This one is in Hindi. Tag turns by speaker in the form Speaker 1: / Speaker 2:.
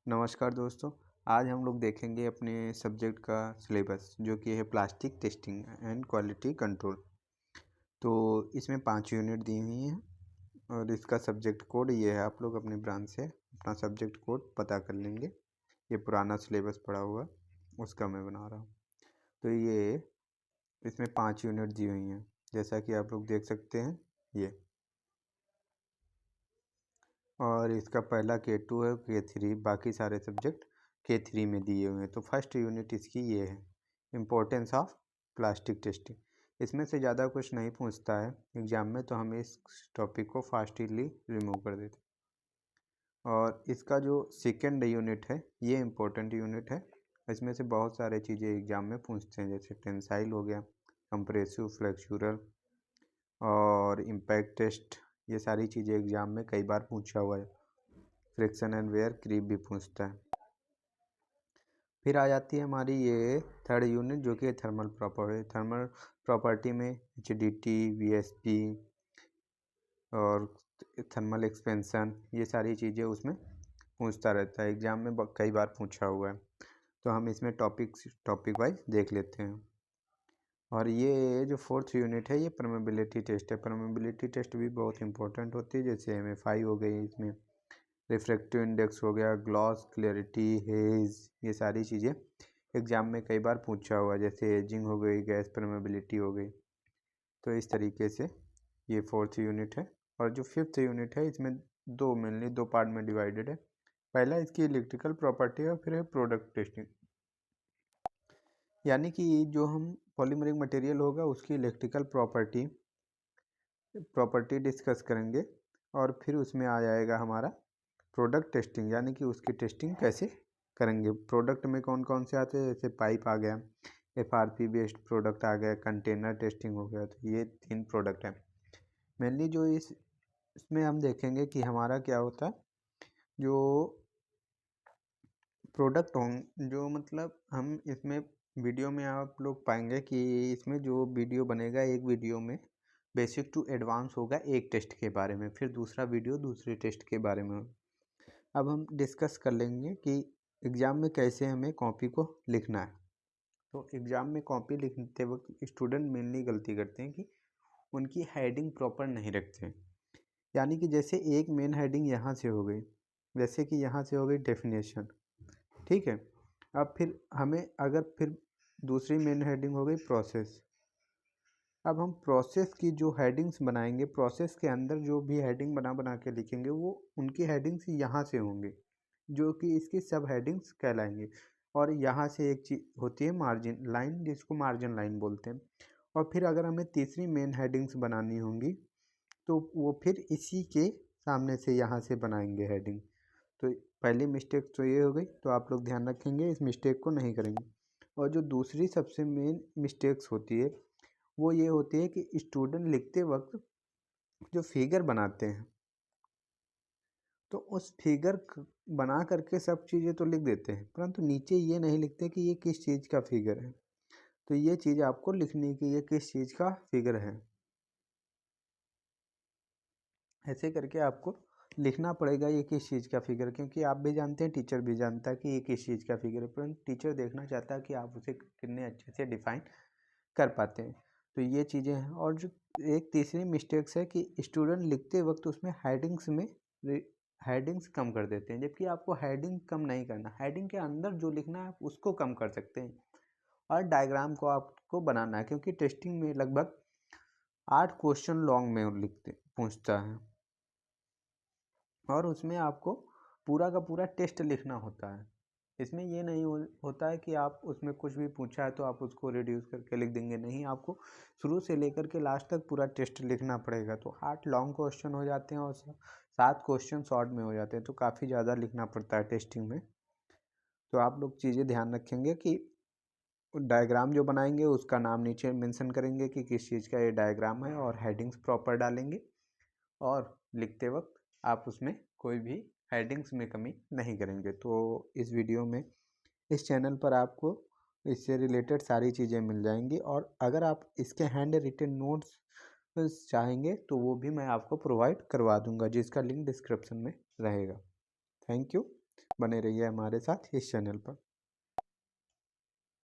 Speaker 1: नमस्कार दोस्तों। आज हम लोग देखेंगे अपने सब्जेक्ट का सिलेबस जो कि है plastic testing and quality control. तो इसमें 5 यूनिट दी हुई हैं और इसका सब्जेक्ट कोड ये है। आप लोग अपने ब्रांच से अपना सब्जेक्ट कोड पता कर लेंगे। ये पुराना सिलेबस पड़ा हुआ उसका मैं बना रहा हूँ। तो ये इसमें 5 यूनिट दी हुई हैं, जैसा कि आप लोग देख सकते हैं ये। और इसका पहला K2 है, K3, बाकी सारे सब्जेक्ट K3 में दिए हुए हैं। तो फर्स्ट यूनिट इसकी ये है, इम्पोर्टेंस ऑफ प्लास्टिक टेस्टिंग। इसमें से ज़्यादा कुछ नहीं पूछता है एग्ज़ाम में, तो हम इस टॉपिक को फास्टली रिमूव कर देते हैं। और इसका जो सेकेंड यूनिट है ये इम्पोर्टेंट यूनिट है। इसमें से बहुत सारे चीज़ें एग्ज़ाम में पूछते हैं, जैसे टेंसाइल हो गया, कंप्रेसिव, फ्लेक्सुरल और इम्पैक्ट टेस्ट। ये सारी चीज़ें एग्ज़ाम में कई बार पूछा हुआ है। फ्रिक्शन एंड वेयर क्रीप भी पूछता है। फिर आ जाती है हमारी ये थर्ड यूनिट जो कि थर्मल प्रॉपर्टी में HDT, VSP और थर्मल एक्सपेंशन, ये सारी चीज़ें उसमें पूछता रहता है। एग्ज़ाम में कई बार पूछा हुआ है, तो हम इसमें टॉपिक वाइज देख लेते हैं। और ये जो फोर्थ यूनिट है ये परमेबिलिटी टेस्ट है। परमेबिलिटी टेस्ट भी बहुत इंपॉर्टेंट होती है, जैसे MFI हो गई, इसमें रिफ्रैक्टिव इंडेक्स हो गया, ग्लॉस, क्लैरिटी, हेज, ये सारी चीज़ें एग्ज़ाम में कई बार पूछा हुआ है, जैसे एजिंग हो गई, गैस परमेबिलिटी हो गई। तो इस तरीके से ये फोर्थ यूनिट है। और जो फिफ्थ यूनिट है इसमें मेनली दो पार्ट में डिवाइडेड है। पहला इसकी इलेक्ट्रिकल प्रॉपर्टी है और फिर है प्रोडक्ट टेस्टिंग, यानी कि जो हम पॉलीमरिक मटेरियल होगा उसकी इलेक्ट्रिकल प्रॉपर्टी डिस्कस करेंगे। और फिर उसमें आ जाएगा हमारा प्रोडक्ट टेस्टिंग, यानी कि उसकी टेस्टिंग कैसे करेंगे। प्रोडक्ट में कौन कौन से आते हैं, जैसे पाइप आ गया, FRP बेस्ड प्रोडक्ट आ गया, कंटेनर टेस्टिंग हो गया। तो ये 3 प्रोडक्ट हैं मेनली जो इसमें हम देखेंगे कि हमारा क्या होता है। जो प्रोडक्ट हों जो मतलब हम इसमें वीडियो में आप लोग पाएंगे कि इसमें जो वीडियो बनेगा, एक वीडियो में बेसिक टू एडवांस होगा एक टेस्ट के बारे में, फिर दूसरा वीडियो दूसरे टेस्ट के बारे में होगा। अब हम डिस्कस कर लेंगे कि एग्ज़ाम में कैसे हमें कॉपी को लिखना है। तो एग्ज़ाम में कॉपी लिखते वक्त स्टूडेंट मेनली गलती करते हैं कि उनकी हेडिंग प्रॉपर नहीं रखते हैं। यानी कि जैसे एक मेन हेडिंग यहाँ से हो गई, जैसे कि यहाँ से हो गई डेफिनेशन, ठीक है। अब फिर हमें अगर फिर दूसरी मेन हेडिंग हो गई प्रोसेस। अब हम प्रोसेस की जो हेडिंग्स बनाएंगे, प्रोसेस के अंदर जो भी हेडिंग बना बना के लिखेंगे वो उनकी हेडिंग्स यहाँ से होंगी, जो कि इसकी सब हेडिंग्स कहलाएंगे। और यहाँ से एक चीज़ होती है मार्जिन लाइन, जिसको मार्जिन लाइन बोलते हैं। और फिर अगर हमें तीसरी मेन हेडिंग्स बनानी होंगी तो वो फिर इसी के सामने से यहाँ से बनाएंगे हेडिंग। तो पहली मिस्टेक तो ये हो गई, तो आप लोग ध्यान रखेंगे, इस मिस्टेक को नहीं करेंगे। और जो दूसरी सबसे मेन मिस्टेक्स होती है वो ये होती है कि स्टूडेंट लिखते वक्त जो फिगर बनाते हैं तो उस फिगर बना करके सब चीज़ें तो लिख देते हैं, परंतु नीचे ये नहीं लिखते कि ये किस चीज़ का फिगर है। तो ये चीज़ आपको लिखनी कि ये किस चीज़ का फिगर है, ऐसे करके आपको लिखना पड़ेगा ये किस चीज़ का फिगर। क्योंकि आप भी जानते हैं, टीचर भी जानता है कि ये किस चीज़ का फिगर है, परंतु टीचर देखना चाहता है कि आप उसे कितने अच्छे से डिफाइन कर पाते हैं। तो ये चीज़ें हैं। और जो एक तीसरी मिस्टेक्स है कि स्टूडेंट लिखते वक्त उसमें हेडिंग्स कम कर देते हैं, जबकि आपको हेडिंग कम नहीं करना, हेडिंग के अंदर जो लिखना है आप उसको कम कर सकते हैं। और डायग्राम को आपको बनाना है, क्योंकि टेस्टिंग में लगभग 8 क्वेश्चन लॉन्ग में लिखते पूछता है और उसमें आपको पूरा का पूरा टेस्ट लिखना होता है। इसमें ये नहीं होता है कि आप उसमें कुछ भी पूछा है तो आप उसको रिड्यूस करके लिख देंगे, नहीं, आपको शुरू से लेकर के लास्ट तक पूरा टेस्ट लिखना पड़ेगा। तो 8 लॉन्ग क्वेश्चन हो जाते हैं और 7 क्वेश्चन शॉर्ट में हो जाते हैं, तो काफ़ी ज़्यादा लिखना पड़ता है टेस्टिंग में। तो आप लोग चीज़ें ध्यान रखेंगे कि डायग्राम जो बनाएंगे उसका नाम नीचे मेंशन करेंगे कि किस चीज़ का ये डायग्राम है, और हेडिंग्स प्रॉपर डालेंगे। और लिखते वक्त आप उसमें कोई भी हेडिंग्स में कमी नहीं करेंगे। तो इस वीडियो में, इस चैनल पर आपको इससे रिलेटेड सारी चीज़ें मिल जाएंगी। और अगर आप इसके हैंड रिटन नोट्स चाहेंगे तो वो भी मैं आपको प्रोवाइड करवा दूंगा, जिसका लिंक डिस्क्रिप्शन में रहेगा। Thank you. बने रहिए हमारे साथ इस चैनल पर।